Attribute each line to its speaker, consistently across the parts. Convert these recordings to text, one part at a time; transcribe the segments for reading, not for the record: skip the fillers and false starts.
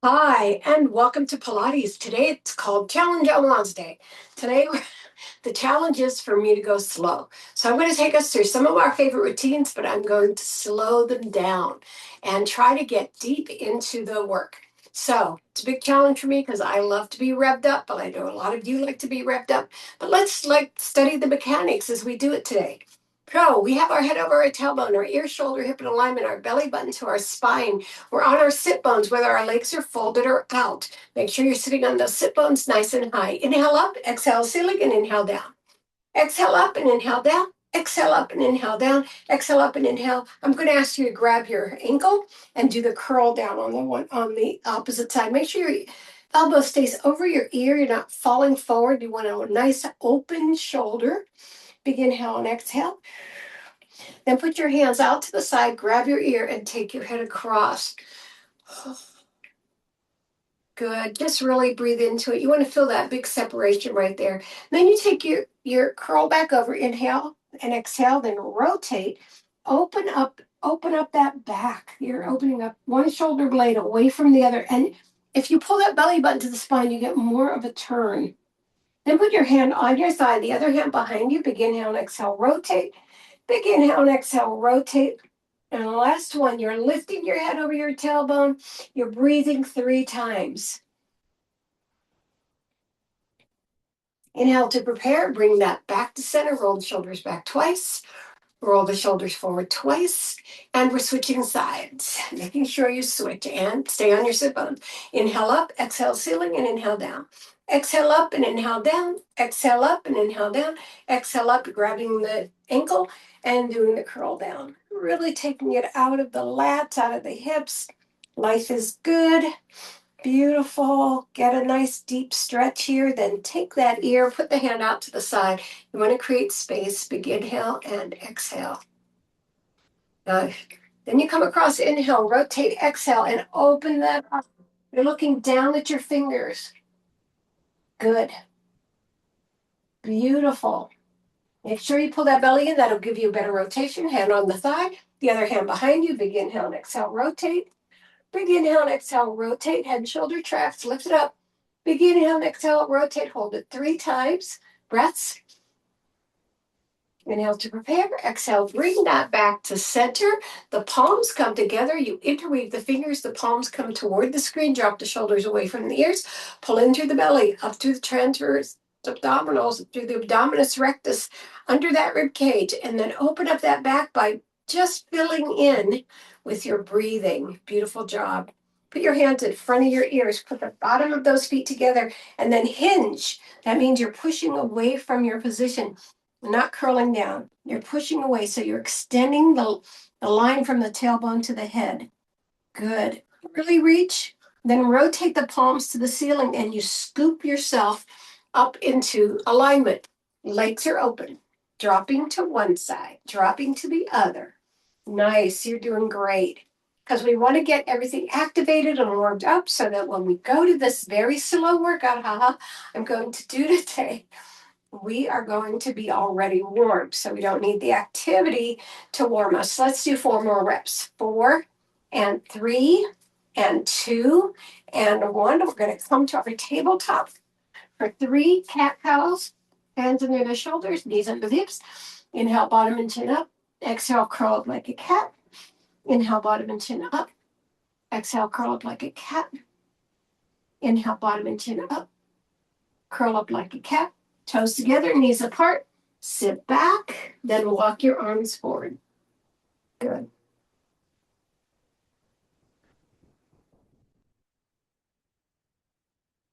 Speaker 1: Hi, and welcome to Pilates. Today it's called Challenge on Wednesday. Today, the challenge is for me to go slow. So I'm going to take us through some of our favorite routines, but I'm going to slow them down and try to get deep into the work. So it's a big challenge for me because I love to be revved up, but I know a lot of you like to be revved up. But let's study the mechanics as we do it today. So we have our head over our tailbone, our ear, shoulder, hip in alignment, our belly button to our spine. We're on our sit bones, whether our legs are folded or out. Make sure you're sitting on those sit bones nice and high. Inhale up, exhale ceiling, and inhale down. Exhale up and inhale down. Exhale up and inhale down. Exhale up and inhale. I'm going to ask you to grab your ankle and do the curl down on the opposite side. Make sure your elbow stays over your ear. You're not falling forward. You want a nice open shoulder. Big inhale and exhale. Then put your hands out to the side, grab your ear, and take your head across. Good. Just really breathe into it. You want to feel that big separation right there. Then you take your curl back over, inhale and exhale, then rotate. Open up that back. You're opening up one shoulder blade away from the other. And if you pull that belly button to the spine, you get more of a turn. Then put your hand on your side, the other hand behind you. Big inhale and exhale, rotate. Big inhale and exhale, rotate. And the last one, you're lifting your head over your tailbone. You're breathing 3 times. Inhale to prepare, bring that back to center, roll the shoulders back twice, roll the shoulders forward twice, and we're switching sides, making sure you switch and stay on your sit bones. Inhale up, exhale ceiling, and inhale down. Exhale up and inhale down, exhale up and inhale down, exhale up, grabbing the ankle and doing the curl down. Really taking it out of the lats, out of the hips. Life is good. Beautiful. Get a nice deep stretch here. Then take that ear, put the hand out to the side. You want to create space. Big inhale and exhale. Then you come across, inhale, rotate, exhale, and open that up. You're looking down at your fingers. Good. Beautiful. Make sure you pull that belly in. That'll give you a better rotation. Hand on the thigh. The other hand behind you. Big inhale and exhale, rotate. Big inhale and exhale, rotate, head and shoulder tracks, lift it up. Big inhale and exhale, rotate, hold it 3 times. Breaths. Inhale to prepare, exhale, bring that back to center. The palms come together, you interweave the fingers, the palms come toward the screen, drop the shoulders away from the ears, pull in through the belly, up through the transverse abdominals, through the abdominis rectus, under that rib cage, and then open up that back by just filling in with your breathing. Beautiful job. Put your hands in front of your ears, put the bottom of those feet together, and then hinge. That means you're pushing away from your position, not curling down. You're pushing away, so you're extending the line from the tailbone to the head. Good. Really reach, then rotate the palms to the ceiling, and you scoop yourself up into alignment. Legs are open, dropping to one side, dropping to the other. Nice, you're doing great. Because we want to get everything activated and warmed up so that when we go to this very slow workout, I'm going to do today, we are going to be already warm. So we don't need the activity to warm us. Let's do 4 more reps. 4 and 3 and 2 and 1. We're going to come to our tabletop for 3 cat-cows. Hands under the shoulders, knees under the hips. Inhale, bottom and chin up. Exhale, curl up like a cat. Inhale, bottom and chin up. Exhale, curl up like a cat. Inhale, bottom and chin up. Curl up like a cat. Toes together, knees apart. Sit back, then walk your arms forward. Good.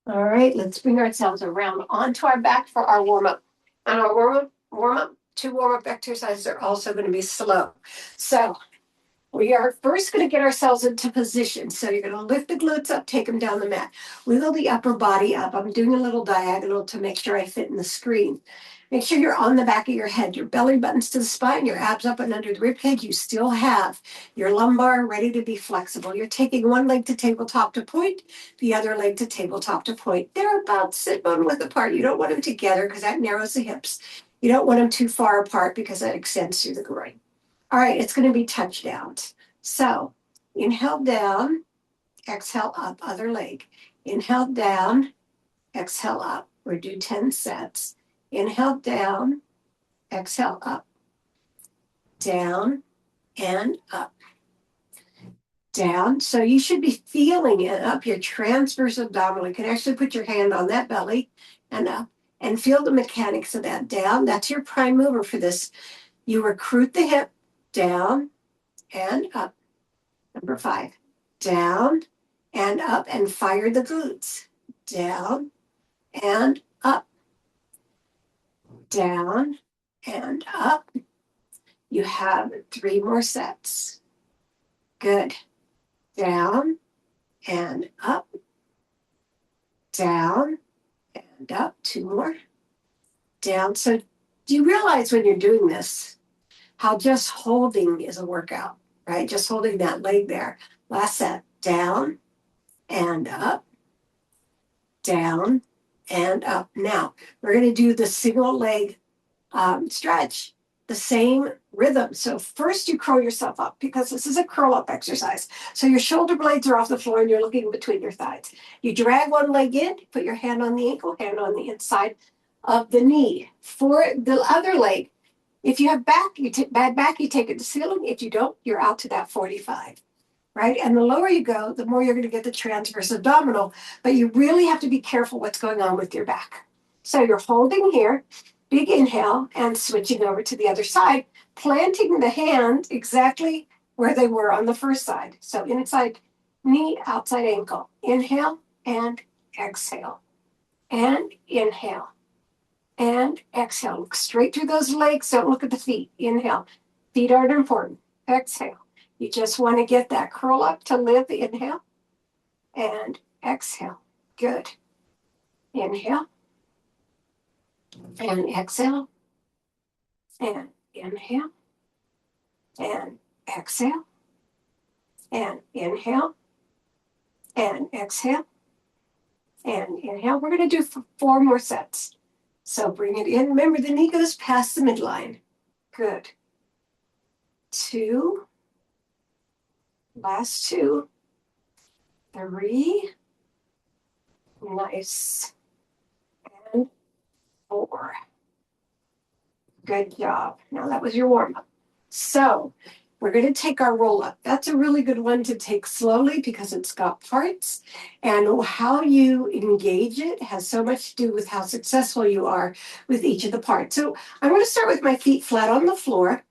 Speaker 1: All right, let's bring ourselves around onto our back for our warm-up. And our warm-up, 2 warm-up exercises are also going to be slow. So we are first going to get ourselves into position. So you're going to lift the glutes up, take them down the mat. Wiggle the upper body up. I'm doing a little diagonal to make sure I fit in the screen. Make sure you're on the back of your head. Your belly buttons to the spine, your abs up and under the rib cage. You still have your lumbar ready to be flexible. You're taking one leg to tabletop to point, the other leg to tabletop to point. They're about sit bone width apart. You don't want them together because that narrows the hips. You don't want them too far apart because that extends through the groin. All right, it's going to be touchdowns. So inhale down, exhale up, other leg. Inhale down, exhale up. We'll do 10 sets. Inhale down, exhale up, down, and up. Down. So you should be feeling it up your transverse abdominal. You can actually put your hand on that belly and up and feel the mechanics of that. Down. That's your prime mover for this. You recruit the hip, down and up. Number 5. Down and up, and fire the glutes. Down and up. Down and up. You have 3 more sets. Good. Down and up. Down and up. 2 more. Down. So do you realize when you're doing this, how just holding is a workout, right? Just holding that leg there. Last set. Down and up. Down and up. Now, we're going to do the single leg stretch, the same rhythm. So first you curl yourself up, because this is a curl up exercise. So your shoulder blades are off the floor and you're looking between your thighs. You drag one leg in, put your hand on the ankle, hand on the inside of the knee. For the other leg, if you have back, bad back, you take it to ceiling. If you don't, you're out to that 45. Right? And the lower you go, the more you're going to get the transverse abdominal, but you really have to be careful what's going on with your back. So you're holding here, big inhale, and switching over to the other side, planting the hand exactly where they were on the first side. So inside knee, outside ankle. Inhale and exhale. And inhale. And exhale. Look straight through those legs. Don't look at the feet. Inhale. Feet aren't important. Exhale. You just want to get that curl up to live. Inhale and exhale. Good. Inhale and exhale and inhale and exhale and inhale and exhale and inhale. We're going to do 4 more sets. So bring it in. Remember, the knee goes past the midline. Good. 2. Last 2, 3, nice, and 4. Good job. Now that was your warm-up. So we're going to take our roll-up. That's a really good one to take slowly because it's got parts, and how you engage it has so much to do with how successful you are with each of the parts. So I'm going to start with my feet flat on the floor.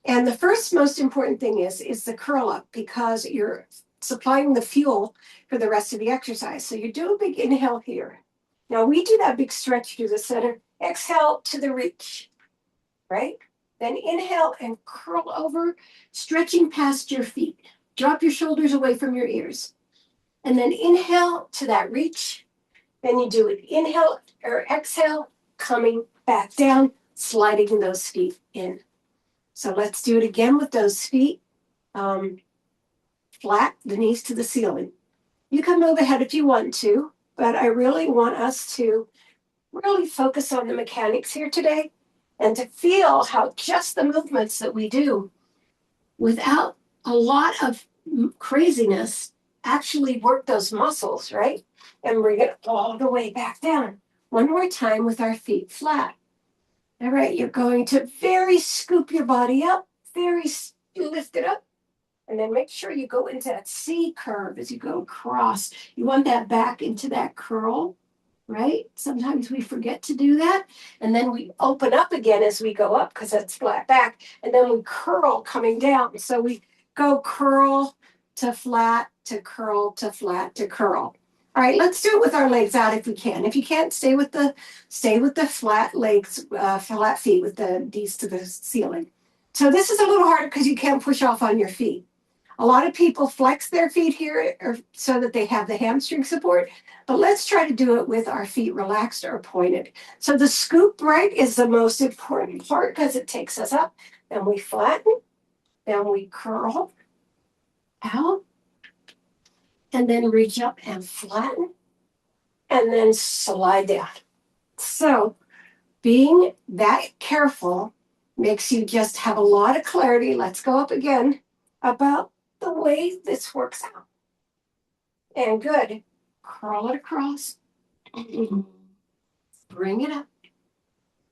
Speaker 1: And the first most important thing is the curl up, because you're supplying the fuel for the rest of the exercise. So you do a big inhale here. Now we do that big stretch to the center. Exhale to the reach, right? Then inhale and curl over, stretching past your feet. Drop your shoulders away from your ears. And then inhale to that reach. Then you do it. Inhale or exhale, coming back down, sliding those feet in. So let's do it again with those feet flat, the knees to the ceiling. You can move ahead if you want to, but I really want us to really focus on the mechanics here today and to feel how just the movements that we do without a lot of craziness actually work those muscles, right? And bring it all the way back down. One more time with our feet flat. All right, you're going to very scoop your body up, very lift it up, and then make sure you go into that C curve as you go across. You want that back into that curl, right? Sometimes we forget to do that, and then we open up again as we go up because that's flat back, and then we curl coming down. So we go curl to flat to curl to flat to curl. All right, let's do it with our legs out if we can. If you can't, stay with the flat legs, flat feet with the knees to the ceiling. So this is a little harder because you can't push off on your feet. A lot of people flex their feet here so that they have the hamstring support, but let's try to do it with our feet relaxed or pointed. So the scoop, right, is the most important part because it takes us up. Then we flatten, then we curl out, and then reach up and flatten, and then slide down. So being that careful makes you just have a lot of clarity. Let's go up again about the way this works out. And good. Curl it across. Bring it up.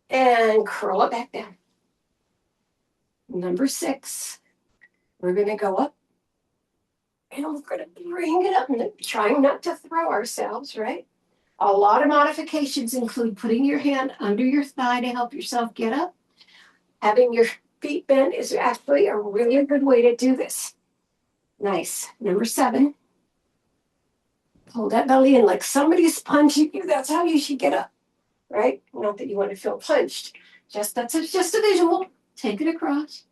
Speaker 1: And curl it back down. Number 6. We're going to go up. And we're going to bring it up and trying not to throw ourselves, right? A lot of modifications include putting your hand under your thigh to help yourself get up. Having your feet bent is actually a really good way to do this. Nice. Number 7. Pull that belly in like somebody's punching you. That's how you should get up, right? Not that you want to feel punched. Just a visual. Take it across.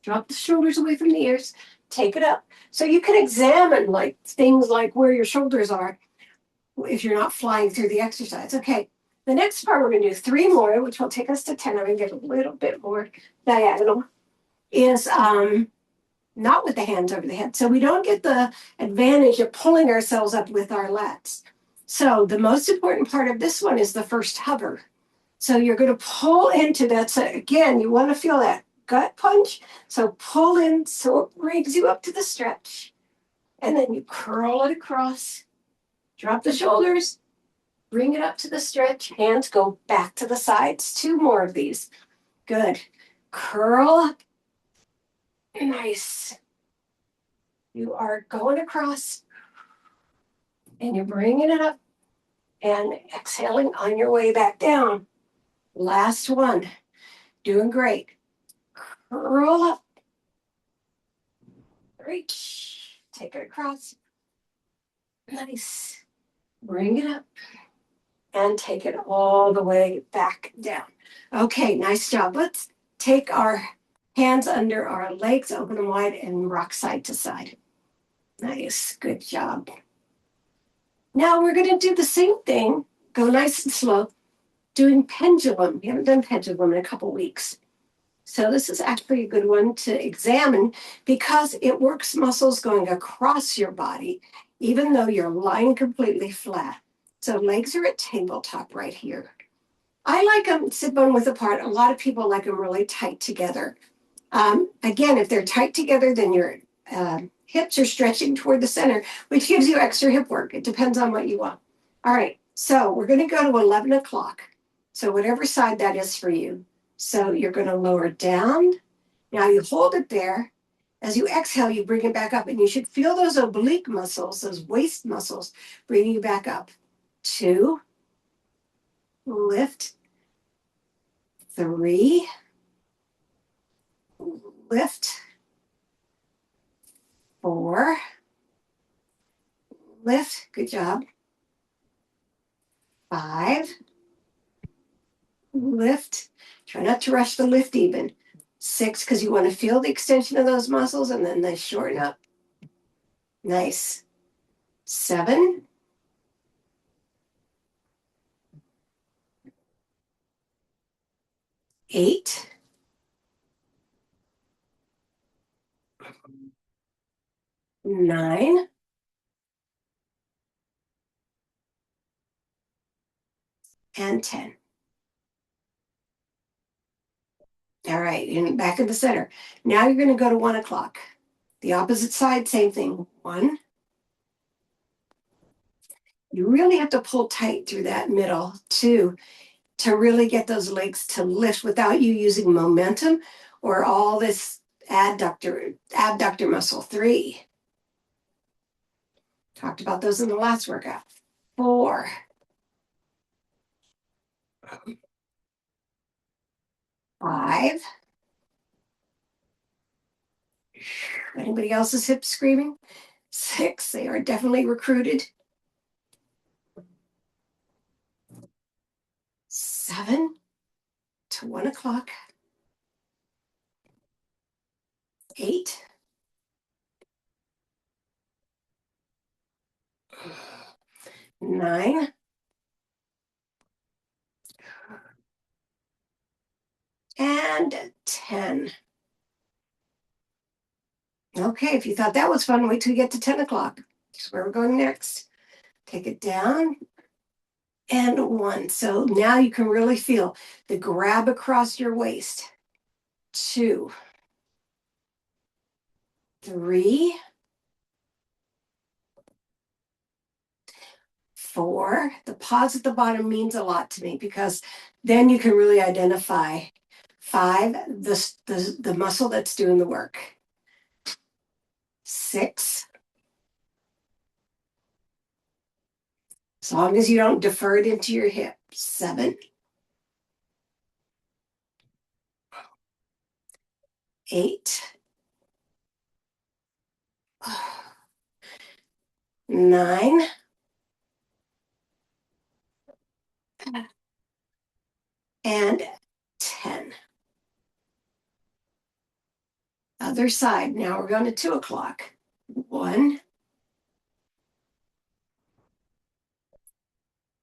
Speaker 1: Drop the shoulders away from the ears. Take it up. So you can examine like things like where your shoulders are if you're not flying through the exercise. Okay. The next part we're going to do 3 more, which will take us to 10. I'm going to get a little bit more diagonal. Is not with the hands over the head. So we don't get the advantage of pulling ourselves up with our lats. So the most important part of this one is the first hover. So you're going to pull into that. So again, you want to feel that gut punch. So pull in so it brings you up to the stretch. And then you curl it across. Drop the shoulders. Bring it up to the stretch. Hands go back to the sides. 2 more of these. Good. Curl up. Nice. You are going across and you're bringing it up and exhaling on your way back down. Last one. Doing great. Curl up. Reach. Take it across. Nice. Bring it up and take it all the way back down. Okay, nice job. Let's take our hands under our legs, open them wide, and rock side to side. Nice. Good job. Now we're going to do the same thing. Go nice and slow. Doing pendulum. We haven't done pendulum in a couple weeks. So this is actually a good one to examine because it works muscles going across your body, even though you're lying completely flat. So legs are at tabletop right here. I like them sit bone width apart. A lot of people like them really tight together. Again, if they're tight together, then your hips are stretching toward the center, which gives you extra hip work. It depends on what you want. All right, so we're going to go to 11 o'clock. So whatever side that is for you. So you're going to lower down. Now you hold it there. As you exhale, you bring it back up, and you should feel those oblique muscles, those waist muscles, bringing you back up. 2, lift, 3, lift, 4, lift, good job. 5, lift. Try not to rush the lift even. 6, because you want to feel the extension of those muscles, and then they shorten up. Nice. 7, 8, 9, and 10. All right, and back in the center. Now you're going to go to 1 o'clock. The opposite side, same thing. 1. You really have to pull tight through that middle. 2, to really get those legs to lift without you using momentum or all this abductor muscle. 3. Talked about those in the last workout. 4. 5. Anybody else's hips screaming? 6. They are definitely recruited. 7 to 1 o'clock. 8. 9. And 10. Okay, if you thought that was fun, wait till you get to 10 o'clock. That's where we're going next. Take it down. And 1. So now you can really feel the grab across your waist. 2. 3. 4. The pause at the bottom means a lot to me because then you can really identify 5, the muscle that's doing the work. 6. As long as you don't defer it into your hip. 7. 8. 9. And 10. Other side. Now we're going to 2 o'clock. 1,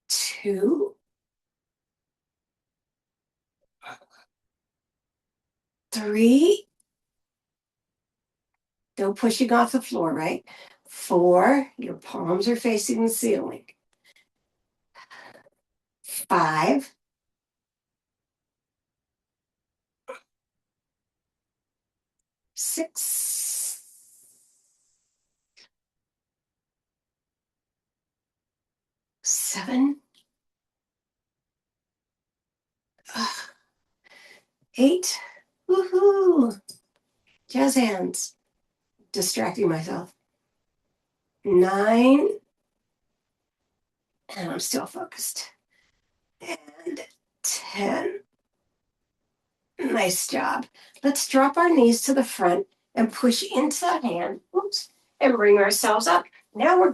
Speaker 1: 2, 3. No pushing off the floor, right? 4. Your palms are facing the ceiling. 5. 6. 7. 8. Woohoo! Jazz hands. Distracting myself. 9. And I'm still focused. And 10. Nice job. Let's drop our knees to the front and push into the hand. Oops. And bring ourselves up. Now we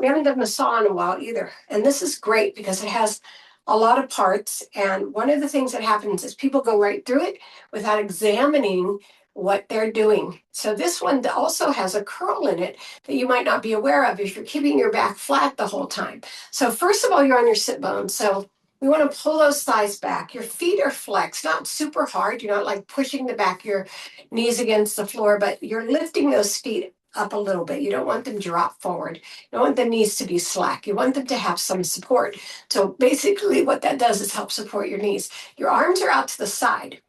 Speaker 1: haven't done the saw in a while either. And this is great because it has a lot of parts. And one of the things that happens is people go right through it without examining what they're doing. So this one also has a curl in it that you might not be aware of if you're keeping your back flat the whole time. So first of all, you're on your sit bone. So we want to pull those thighs back. Your feet are flexed, not super hard. You're not like pushing the back of your knees against the floor, but you're lifting those feet up a little bit. You don't want them to drop forward. You don't want the knees to be slack. You want them to have some support. So basically what that does is help support your knees. Your arms are out to the side.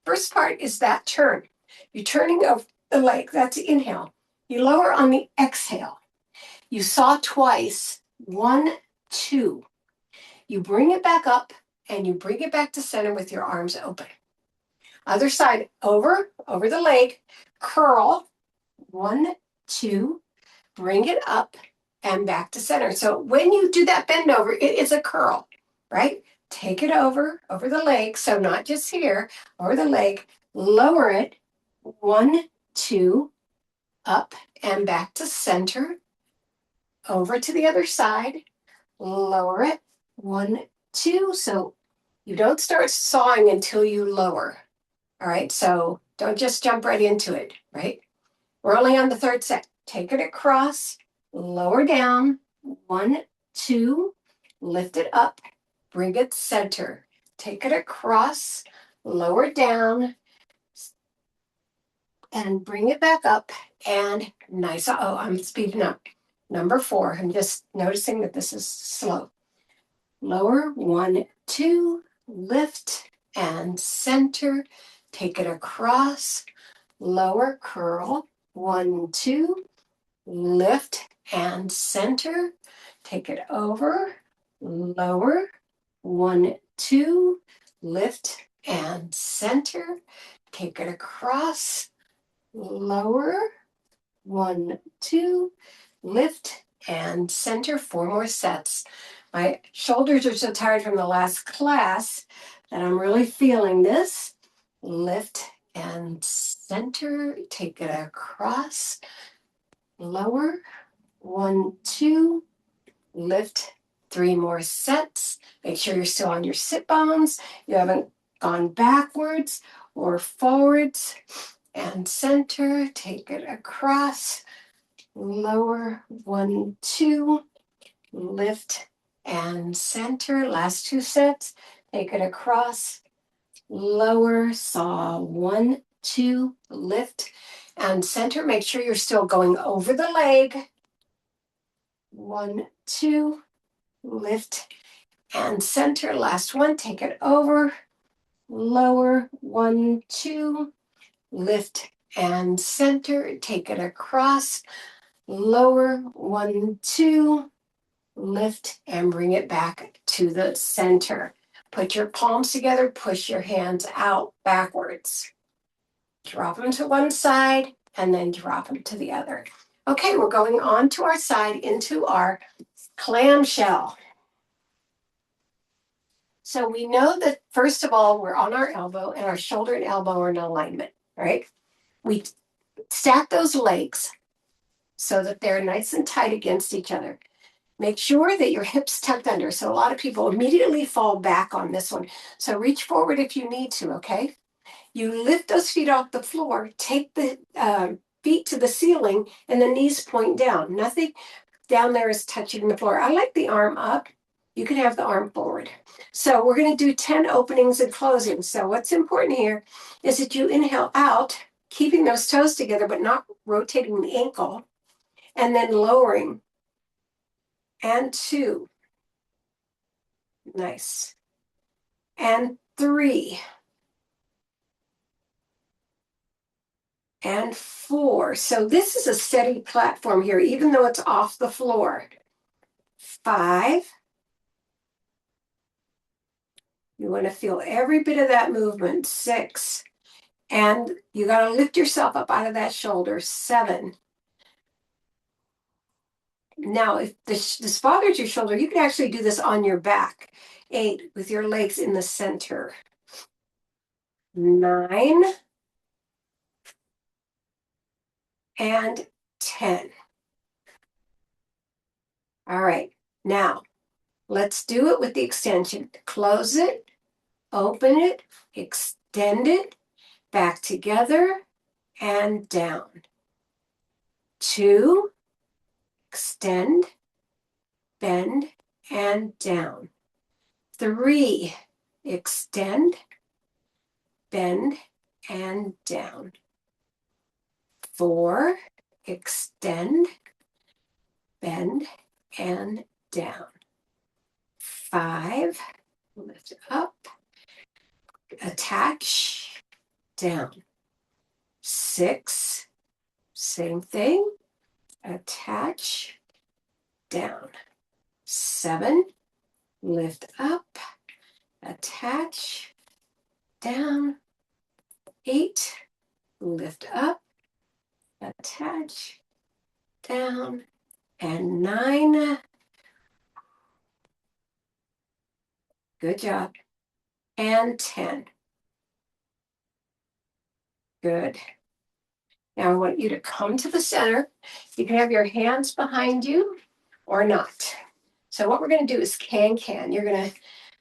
Speaker 1: First part is that turn. You're turning over the leg. That's the inhale. You lower on the exhale. You saw twice. 1, 2. You bring it back up and you bring it back to center with your arms open. Other side, over the leg, curl. 1, 2, bring it up and back to center. So when you do that bend over, it is a curl, right? Take it over the leg. So not just here, over the leg, lower it. 1, 2, up and back to center. Over to the other side, lower it. 1, 2. So you don't start sawing until you lower. All right. So don't just jump right into it, right? We're only on the third set. Take it across, lower down. 1, 2, lift it up, bring it center. Take it across, lower down, and bring it back up. And nice. Oh, I'm speeding up. Number 4. I'm just noticing that this is slow. Lower. 1, 2, lift and center. Take it across, lower, curl. 1, 2, lift and center. Take it over, lower. 1, 2, lift and center. Take it across, lower. 1, 2, lift and center. 4 more sets. My shoulders are so tired from the last class that I'm really feeling this. Lift and center. Take it across, lower. 1, 2, lift. 3 more sets. Make sure you're still on your sit bones. You haven't gone backwards or forwards. And center. Take it across, lower. 1, 2, lift and center. Last 2 sets. Take it across, lower. Saw. 1, 2, lift and center. Make sure you're still going over the leg. 1, 2, lift and center. Last one. Take it over, lower. 1, 2, lift and center. Take it across, lower. 1, 2, lift, and bring it back to the center. Put your palms together, push your hands out backwards. Drop them to one side and then drop them to the other. Okay, we're going on to our side into our clamshell. So we know that first of all, we're on our elbow and our shoulder and elbow are in alignment, right? We stack those legs so that they're nice and tight against each other. Make sure that your hips tucked under. So a lot of people immediately fall back on this one. So reach forward if you need to, okay? You lift those feet off the floor, take the feet to the ceiling, and the knees point down. Nothing down there is touching the floor. I like the arm up. You can have the arm forward. So we're going to do 10 openings and closings. So what's important here is that you inhale out, keeping those toes together, but not rotating the ankle, and then lowering. And 2. Nice. And 3. And 4. So this is a steady platform here, even though it's off the floor. 5. You want to feel every bit of that movement. 6. And you got to lift yourself up out of that shoulder. 7. Now, if this bothers your shoulder, you can actually do this on your back. 8, with your legs in the center. 9. And 10. All right, now let's do it with the extension. Close it, open it, extend it, back together and down. 2, extend, bend, and down. 3, extend, bend, and down. 4, extend, bend, and down. 5, lift up, attach, down. 6, same thing, attach, down. 7, lift up, attach, down. 8, lift up, attach, down. And 9, good job. And 10. Good. Now I want you to come to the center. You can have your hands behind you or not. So what we're going to do is can. You're going to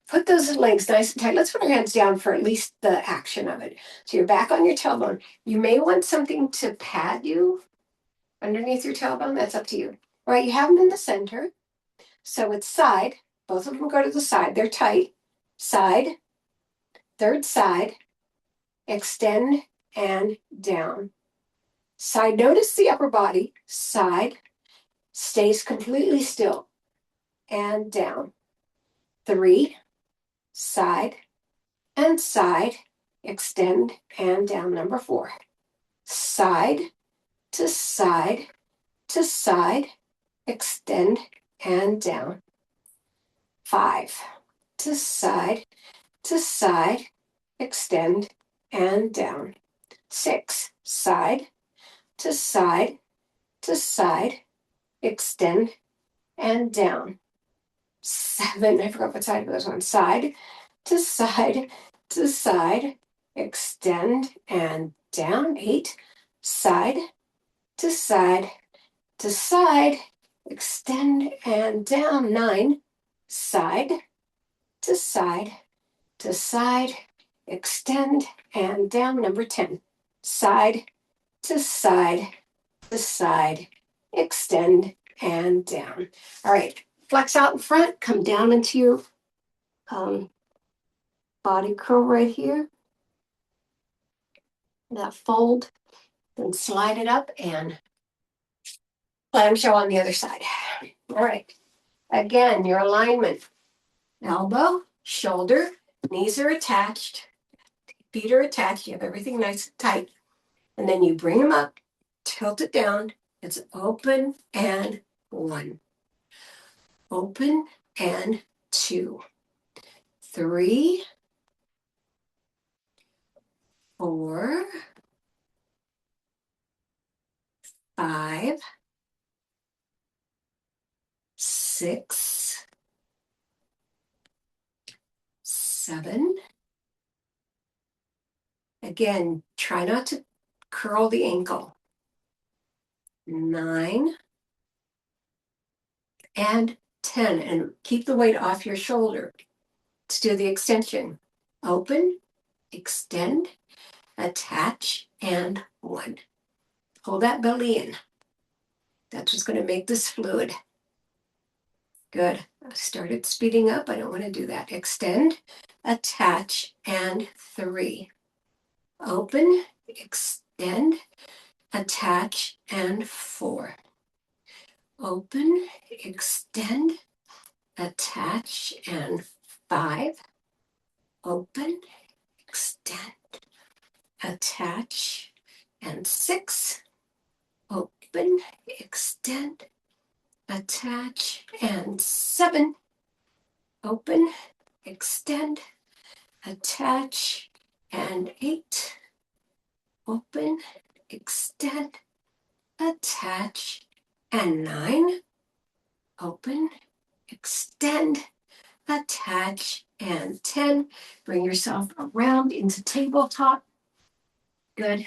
Speaker 1: put those legs nice and tight. Let's put our hands down for at least the action of it. So you're back on your tailbone. You may want something to pad you underneath your tailbone. That's up to you. All right, you have them in the center. So it's side. Both of them go to the side. They're tight. Side, third side, extend and down. Side, notice the upper body. Side, stays completely still and down. 3, side and side, extend and down. Number 4, side to side to side, extend and down. 5, to side, extend and down. 6, side to side, extend and down. 7, I forgot what side it was on. Side to side, extend and down. 8, side to side, extend and down. 9, side to side, extend and down. Number 10, side to side, extend and down. All right, flex out in front, come down into your body curl right here. That fold, then slide it up and clamshell on the other side. All right, again, your alignment. Elbow, shoulder, knees are attached, feet are attached. You have everything nice and tight. And then you bring them up, tilt it down. It's open and 1. open, and 2, 3, 4, 5, 6, 7. Again, try not to curl the ankle. 9 and 10. And keep the weight off your shoulder. Let's do the extension. Open, extend, attach, and 1. Pull that belly in. That's what's going to make this fluid. Good. I started speeding up. I don't want to do that. Extend, attach, and 3. Open, extend, attach, and 4. Open, extend, attach, and 5. Open, extend, attach, and 6. Open, extend, attach, and 7. Open, extend, attach, and 8. Open, extend, attach, and 9. Open, extend, attach, and 10. Bring yourself around into tabletop. Good.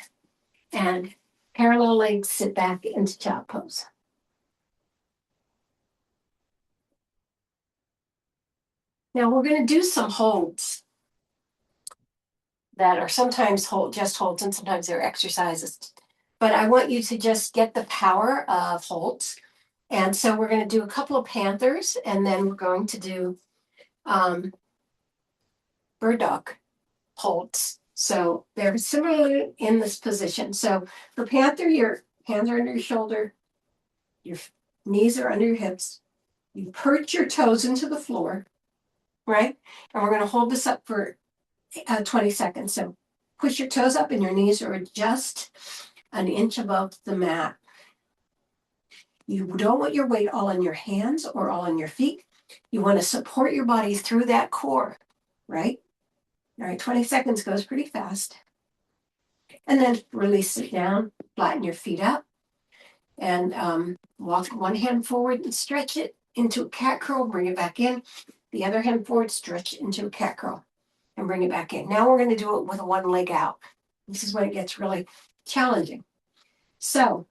Speaker 1: And parallel legs, sit back into child pose. Now we're going to do some holds that are sometimes just holds and sometimes they're exercises. But I want you to just get the power of holds. And so we're going to do a couple of panthers, and then we're going to do bird dog holds. So they're similarly in this position. So for panther, your hands are under your shoulder, your knees are under your hips. You perch your toes into the floor, right? And we're going to hold this up for 20 seconds. So push your toes up and your knees are just an inch above the mat. You don't want your weight all on your hands or all on your feet. You want to support your body through that core, right? All right, 20 seconds goes pretty fast. And then release it down, flatten your feet up, and walk one hand forward and stretch it into a cat curl, bring it back in. The other hand forward, stretch it into a cat curl, and bring it back in. Now we're going to do it with one leg out. This is when it gets really challenging. So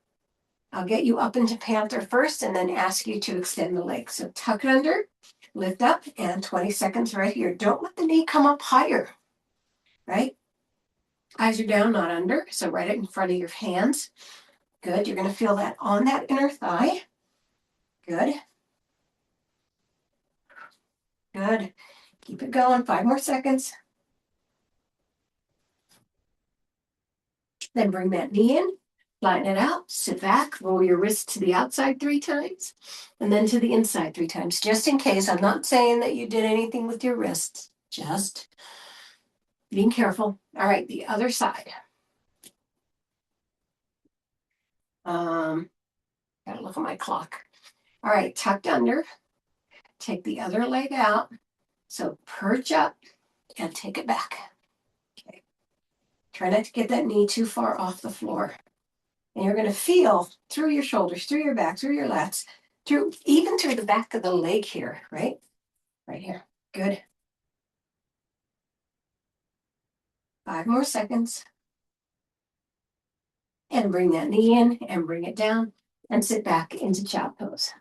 Speaker 1: I'll get you up into panther first and then ask you to extend the leg. So tuck it under, lift up, and 20 seconds right here. Don't let the knee come up higher, right? Eyes are down, not under. So right in front of your hands. Good. You're going to feel that on that inner thigh. Good. Good. Keep it going. 5 more seconds. Then bring that knee in, flatten it out, sit back, roll your wrist to the outside 3 times, and then to the inside 3 times, just in case. I'm not saying that you did anything with your wrists, just being careful. All right, the other side. Gotta look at my clock. All right, tucked under. Take the other leg out. So perch up and take it back. Okay. Try not to get that knee too far off the floor. And you're going to feel through your shoulders, through your back, through your lats, even through the back of the leg here, right? Right here. Good. 5 more seconds. And bring that knee in and bring it down and sit back into child pose.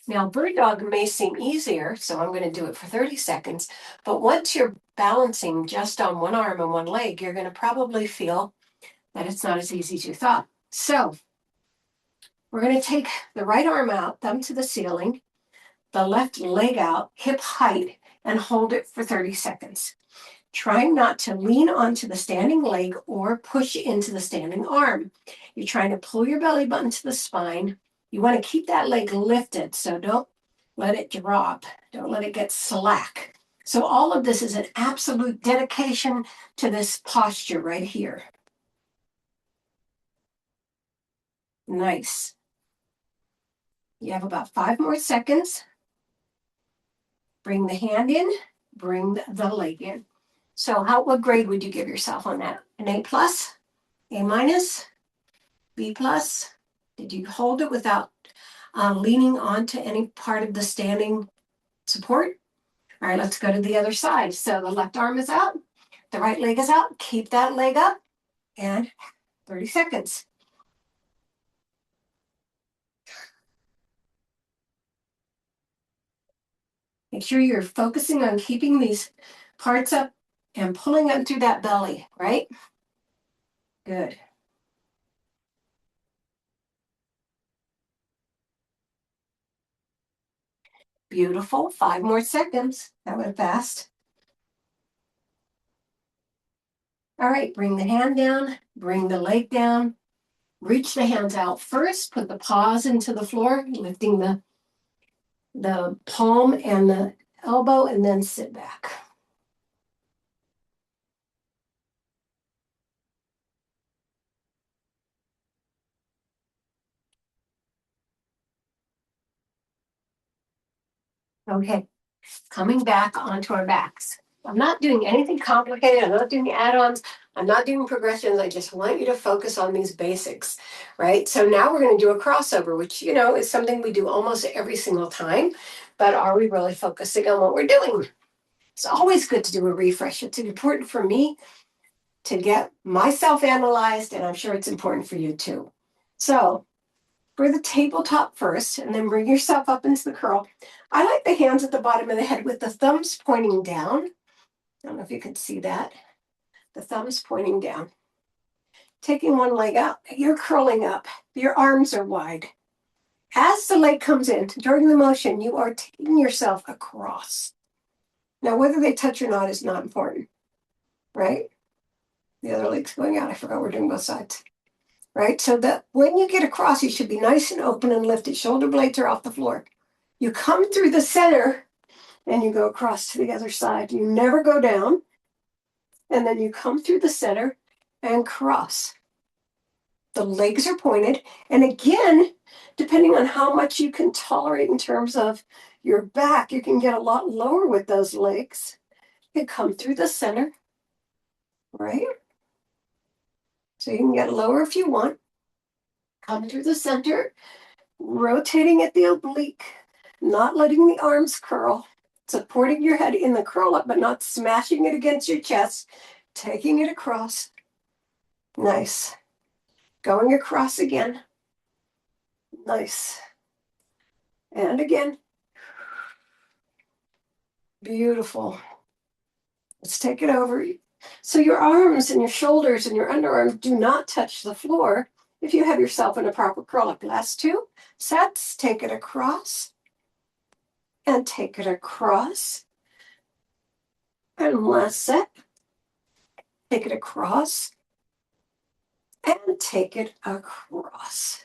Speaker 1: Now, bird dog may seem easier, so I'm going to do it for 30 seconds. But once you're balancing just on one arm and one leg, you're going to probably feel that it's not as easy as you thought. So we're going to take the right arm out, thumb to the ceiling, the left leg out, hip height, and hold it for 30 seconds. Trying not to lean onto the standing leg or push into the standing arm. You're trying to pull your belly button to the spine. You want to keep that leg lifted, so don't let it drop. Don't let it get slack. So all of this is an absolute dedication to this posture right here. Nice. You have about 5 more seconds. Bring the hand in, bring the leg in. So what grade would you give yourself on that? An A plus, A minus, B plus? Did you hold it without leaning onto any part of the standing support? All right, let's go to the other side. So the left arm is out, the right leg is out. Keep that leg up, and 30 seconds. Make sure you're focusing on keeping these parts up and pulling up through that belly, right? Good. Beautiful. 5 more seconds. That went fast. All right, bring the hand down, bring the leg down. Reach the hands out first, put the paws into the floor, lifting the palm and the elbow, and then sit back. Okay, coming back onto our backs. I'm not doing anything complicated. I'm not doing add-ons. I'm not doing progressions. I just want you to focus on these basics, right? So now we're going to do a crossover, which, is something we do almost every single time. But are we really focusing on what we're doing? It's always good to do a refresh. It's important for me to get myself analyzed, and I'm sure it's important for you too. So for the tabletop first, and then bring yourself up into the curl. I like the hands at the bottom of the head with the thumbs pointing down. I don't know if you can see that. The thumbs pointing down. Taking one leg out, you're curling up. Your arms are wide. As the leg comes in, during the motion, you are taking yourself across. Now, whether they touch or not is not important, right? The other leg's going out. I forgot we're doing both sides. Right? So that when you get across, you should be nice and open and lifted. Shoulder blades are off the floor. You come through the center and you go across to the other side. You never go down. And then you come through the center and cross. The legs are pointed. And again, depending on how much you can tolerate in terms of your back, you can get a lot lower with those legs. You come through the center, right? So you can get lower if you want. Come through the center, rotating at the oblique, not letting the arms curl, supporting your head in the curl up, but not smashing it against your chest, taking it across. Nice. Going across again. Nice. And again. Beautiful. Let's take it over. So your arms and your shoulders and your underarms do not touch the floor if you have yourself in a proper curl up. Last 2 sets, take it across and take it across. And last set, take it across and take it across.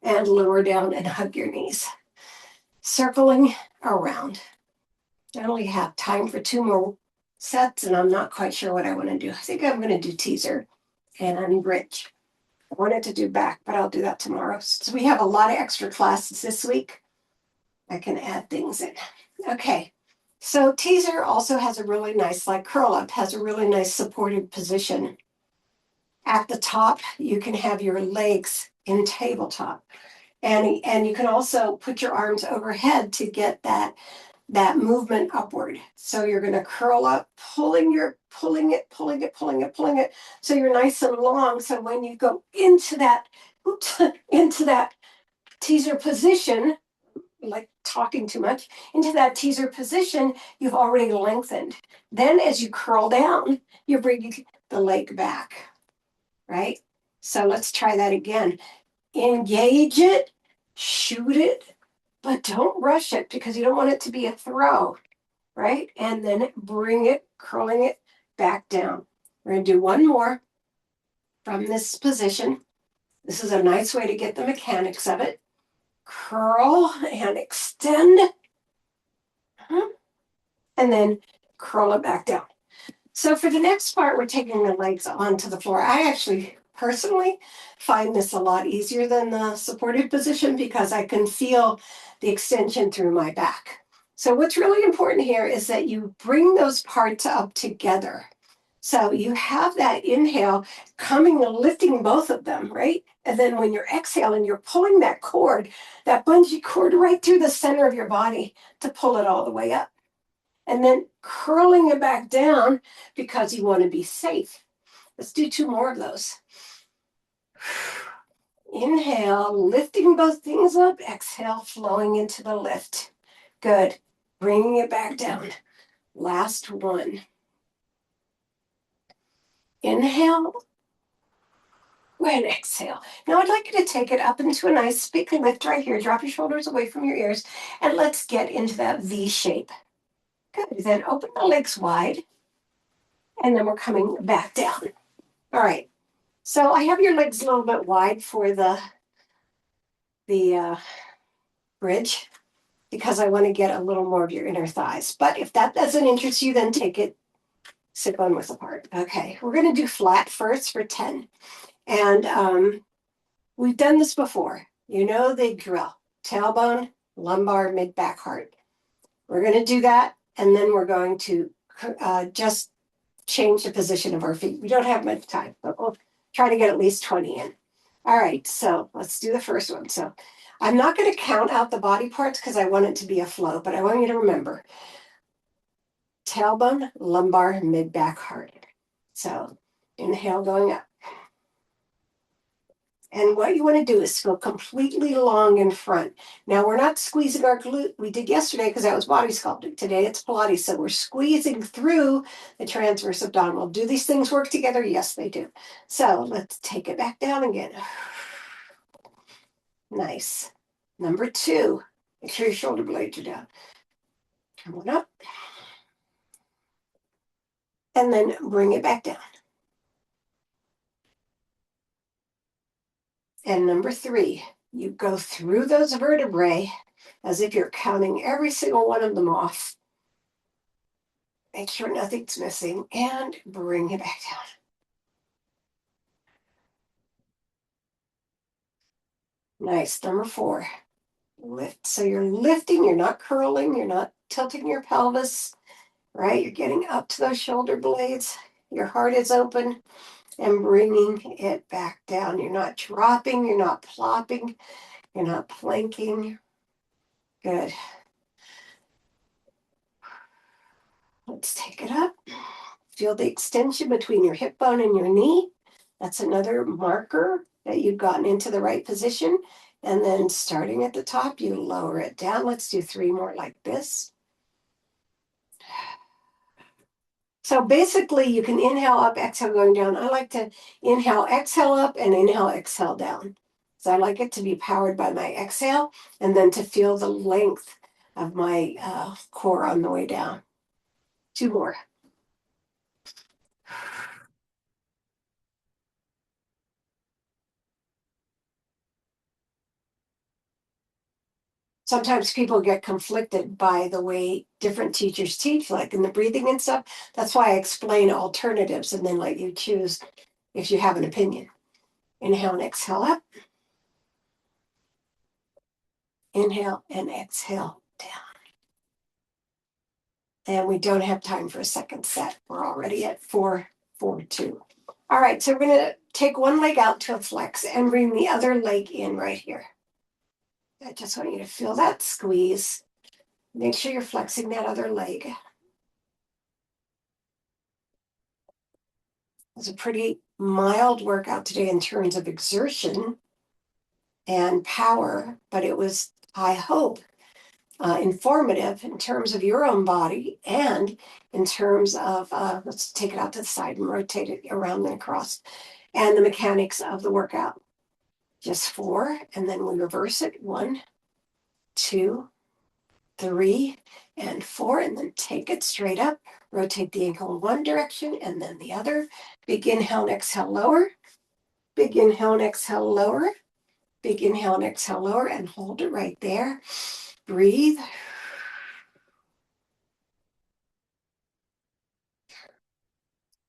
Speaker 1: And lower down and hug your knees. Circling around. I only have time for 2 more sets, and I'm not quite sure what I want to do. I think I'm going to do teaser and bridge. I wanted to do back, but I'll do that tomorrow. So we have a lot of extra classes this week. I can add things in. Okay. So teaser also has a really nice, like curl up, has a really nice supported position. At the top, you can have your legs in tabletop. And you can also put your arms overhead to get that movement upward. So you're going to curl up, pulling it. So you're nice and long. So when you go into that teaser position, like talking too much, into that teaser position, you've already lengthened. Then as you curl down, you're bringing the leg back, right? So let's try that again. Engage it, shoot it, but don't rush it because you don't want it to be a throw, right? And then bring it, curling it back down. We're going to do one more from this position. This is a nice way to get the mechanics of it. Curl and extend, and then curl it back down. So for the next part, we're taking the legs onto the floor. I actually personally find this a lot easier than the supported position because I can feel the extension through my back. So what's really important here is that you bring those parts up together. So you have that inhale coming and lifting both of them, right? And then when you're exhaling, you're pulling that cord, that bungee cord right through the center of your body to pull it all the way up. And then curling it back down because you want to be safe. Let's do 2 more of those. Inhale, lifting both things up. Exhale, flowing into the lift. Good. Bringing it back down. Last one. Inhale and exhale. Now I'd like you to take it up into a nice big lift right here. Drop your shoulders away from your ears. And let's get into that V shape. Good. Then open the legs wide. And then we're coming back down. All right. So I have your legs a little bit wide for the bridge because I want to get a little more of your inner thighs. But if that doesn't interest you, then take it sit bone width apart. Okay, we're going to do flat first for 10. And we've done this before. You know the drill. Tailbone, lumbar, mid, back, heart. We're going to do that, and then we're going to just change the position of our feet. We don't have much time, but we'll try to get at least 20 in. All right, so let's do the first one. So I'm not going to count out the body parts because I want it to be a flow, but I want you to remember tailbone, lumbar, mid, back, heart. So inhale going up. And what you want to do is go completely long in front. Now, we're not squeezing our glute. We did yesterday because that was body sculpting. Today, it's Pilates. So we're squeezing through the transverse abdominal. Do these things work together? Yes, they do. So let's take it back down again. Nice. Number 2, make sure your shoulder blades are down. Come on up. And then bring it back down. And number 3, you go through those vertebrae as if you're counting every single one of them off. Make sure nothing's missing and bring it back down. Nice. Number 4, lift. So you're lifting, you're not curling, you're not tilting your pelvis, right? You're getting up to those shoulder blades. Your heart is open and bringing it back down. You're not dropping, you're not plopping, you're not planking. Good. Let's take it up. Feel the extension between your hip bone and your knee. That's another marker that you've gotten into the right position. And then starting at the top, you lower it down. Let's do 3 more like this. So basically, you can inhale up, exhale going down. I like to inhale, exhale up, and inhale, exhale down. So I like it to be powered by my exhale and then to feel the length of my core on the way down. 2 more. Sometimes people get conflicted by the way different teachers teach, like in the breathing and stuff. That's why I explain alternatives and then let you choose if you have an opinion. Inhale and exhale up. Inhale and exhale down. And we don't have time for a second set. We're already at 4, 4, 2. All right, so we're going to take one leg out to a flex and bring the other leg in right here. I just want you to feel that squeeze. Make sure you're flexing that other leg. It's a pretty mild workout today in terms of exertion and power, but it was, I hope, informative in terms of your own body and in terms of, let's take it out to the side and rotate it around and across, and the mechanics of the workout. Just 4, and then we reverse it. 1, 2, 3, and 4, and then take it straight up. Rotate the ankle in one direction and then the other. Big inhale and exhale, lower. Big inhale and exhale, lower. Big inhale and exhale, lower, and hold it right there. Breathe.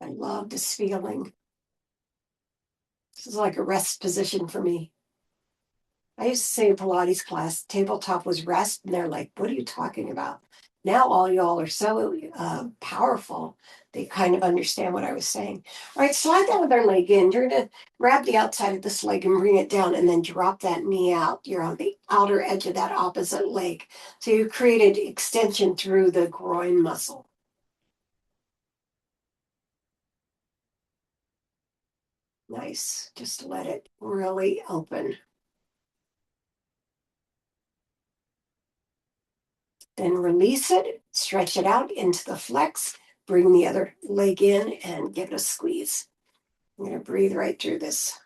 Speaker 1: I love this feeling. This is like a rest position for me. I used to say in Pilates class, tabletop was rest, and they're like, what are you talking about? Now all y'all are so powerful. They kind of understand what I was saying. All right, slide that other leg in. You're going to grab the outside of this leg and bring it down and then drop that knee out. You're on the outer edge of that opposite leg. So you created extension through the groin muscle. Nice. Just let it really open. Then release it, stretch it out into the flex, bring the other leg in and give it a squeeze. I'm going to breathe right through this.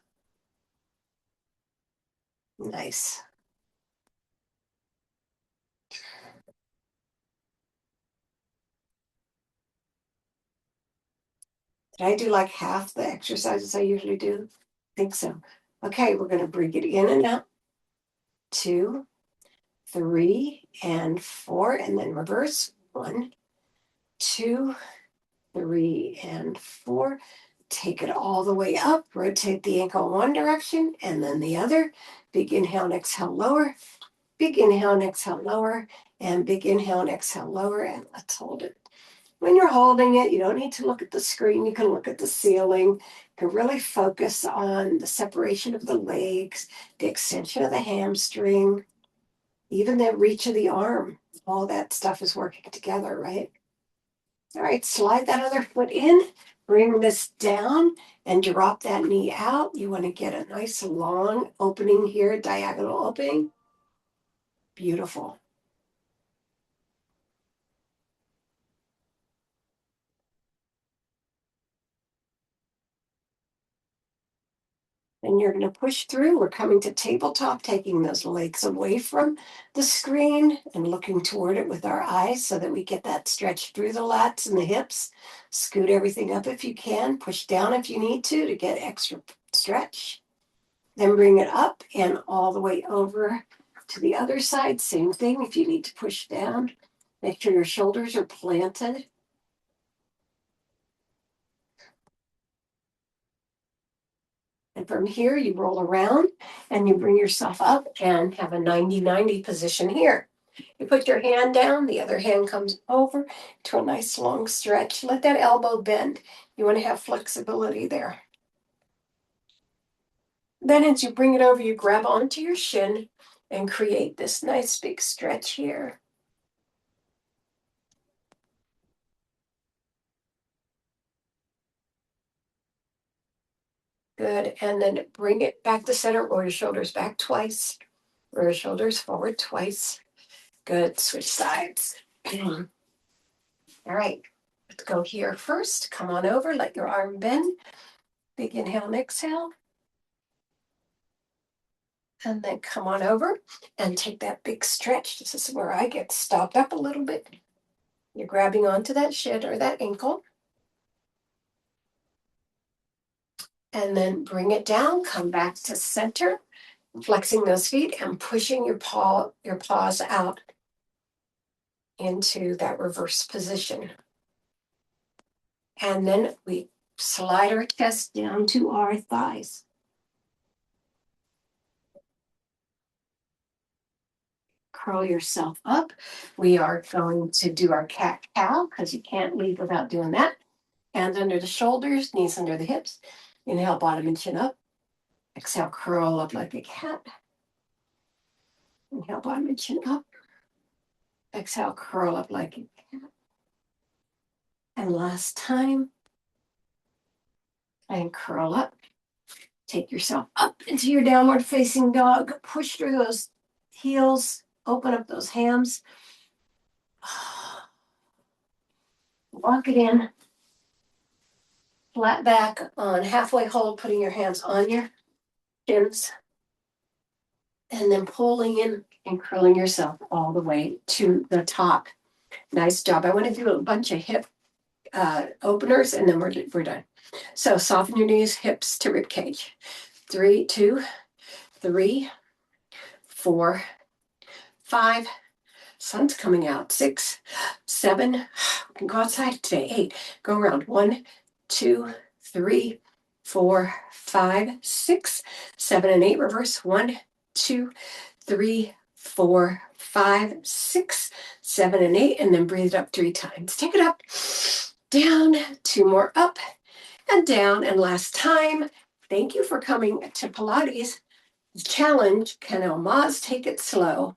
Speaker 1: Nice. Did I do like half the exercises I usually do? I think so. Okay, we're going to bring it in and out. 2, 3, and 4, and then reverse. 1, 2, 3, and 4. Take it all the way up. Rotate the ankle one direction and then the other. Big inhale and exhale, lower. Big inhale and exhale, lower. And big inhale and exhale, lower. And let's hold it. When you're holding it, you don't need to look at the screen. You can look at the ceiling. You can really focus on the separation of the legs, the extension of the hamstring, even the reach of the arm. All that stuff is working together, right? All right, slide that other foot in, bring this down, and drop that knee out. You want to get a nice long opening here, diagonal opening. Beautiful. And you're going to push through. We're coming to tabletop, taking those legs away from the screen and looking toward it with our eyes so that we get that stretch through the lats and the hips. Scoot everything up if you can. Push down if you need to get extra stretch. Then bring it up and all the way over to the other side. Same thing if you need to push down. Make sure your shoulders are planted. And from here, you roll around and you bring yourself up and have a 90-90 position here. You put your hand down, the other hand comes over to a nice long stretch. Let that elbow bend. You want to have flexibility there. Then as you bring it over, you grab onto your shin and create this nice big stretch here. Good, and then bring it back to center, roll your shoulders back twice, roll your shoulders forward twice. Good, switch sides. All right, let's go here first. Come on over, let your arm bend. Big inhale and exhale. And then come on over and take that big stretch. This is where I get stopped up a little bit. You're grabbing onto that shin or that ankle. And then bring it down, come back to center, flexing those feet and pushing your paws out into that reverse position. And then we slide our chest down to our thighs. Curl yourself up. We are going to do our cat-cow because you can't leave without doing that. Hands under the shoulders, knees under the hips. Inhale, bottom and chin up. Exhale, curl up like a cat. Inhale, bottom and chin up. Exhale, curl up like a cat. And last time. And curl up. Take yourself up into your downward facing dog. Push through those heels. Open up those hams. Walk it in. Flat back on halfway hold, putting your hands on your shins. And then pulling in and curling yourself all the way to the top. Nice job. I want to do a bunch of hip openers and then we're done. So soften your knees, hips to rib cage. 3, 2, 3, 4, 5. Sun's coming out. 6, 7. We can go outside today. 8. Go around. 1, 2, 3, 4, 5, 6, 7, and 8. Reverse. 1, 2, 3, 4, 5, 6, 7, and 8. And then breathe it up 3 times. Take it up, down, 2 more up and down. And last time. Thank you for coming to Pilates Challenge. Can Almaz take it slow?